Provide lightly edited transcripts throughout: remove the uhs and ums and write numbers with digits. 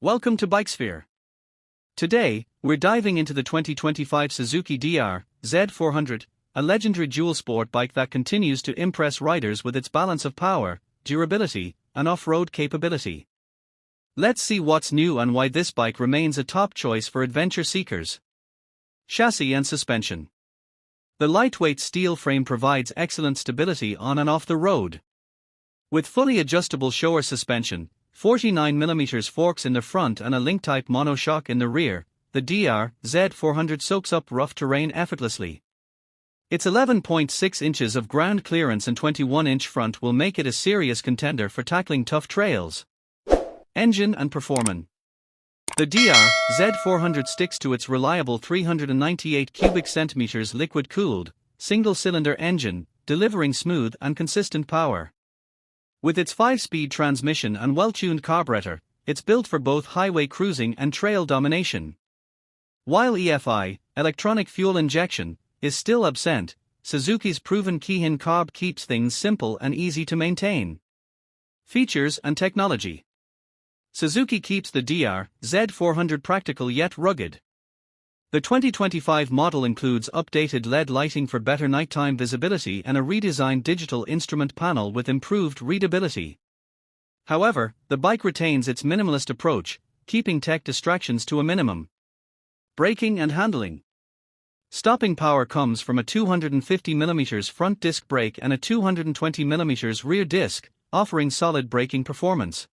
Welcome to Bikesphere. Today, we're diving into the 2025 Suzuki DR-Z400, a legendary dual sport bike that continues to impress riders with its balance of power, durability, and off-road capability. Let's see what's new and why this bike remains a top choice for adventure seekers. Chassis and suspension. The lightweight steel frame provides excellent stability on and off the road. With fully adjustable shower suspension, 49mm forks in the front and a link-type monoshock in the rear, the DR-Z400 soaks up rough terrain effortlessly. Its 11.6 inches of ground clearance and 21-inch front will make it a serious contender for tackling tough trails. Engine and performance. The DR-Z400 sticks to its reliable 398 cubic centimeters liquid-cooled, single-cylinder engine, delivering smooth and consistent power. With its 5-speed transmission and well-tuned carburetor, it's built for both highway cruising and trail domination. While EFI, electronic fuel injection, is still absent, Suzuki's proven Keihin carb keeps things simple and easy to maintain. Features and technology. Suzuki keeps the DR-Z400 practical yet rugged. The 2025 model includes updated LED lighting for better nighttime visibility and a redesigned digital instrument panel with improved readability. However, the bike retains its minimalist approach, keeping tech distractions to a minimum. Braking and handling. Stopping power comes from a 250mm front disc brake and a 220mm rear disc, offering solid braking performance.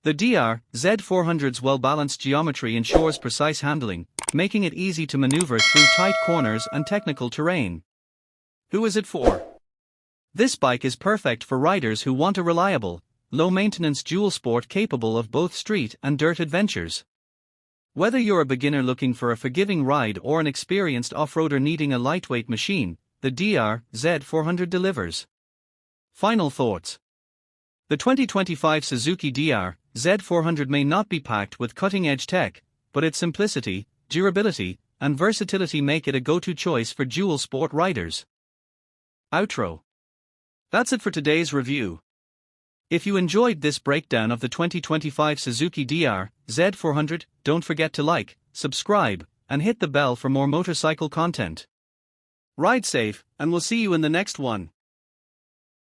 The DR-Z400's well-balanced geometry ensures precise handling, making it easy to maneuver through tight corners and technical terrain. Who is it for? This bike is perfect for riders who want a reliable, low-maintenance dual sport capable of both street and dirt adventures. Whether you're a beginner looking for a forgiving ride or an experienced off-roader needing a lightweight machine, the DR-Z400 delivers. Final thoughts. The 2025 Suzuki DR-Z400 may not be packed with cutting-edge tech, but its simplicity, durability, and versatility make it a go-to choice for dual sport riders. Outro. That's it for today's review. If you enjoyed this breakdown of the 2025 Suzuki DR-Z400, don't forget to like, subscribe, and hit the bell for more motorcycle content. Ride safe, and we'll see you in the next one.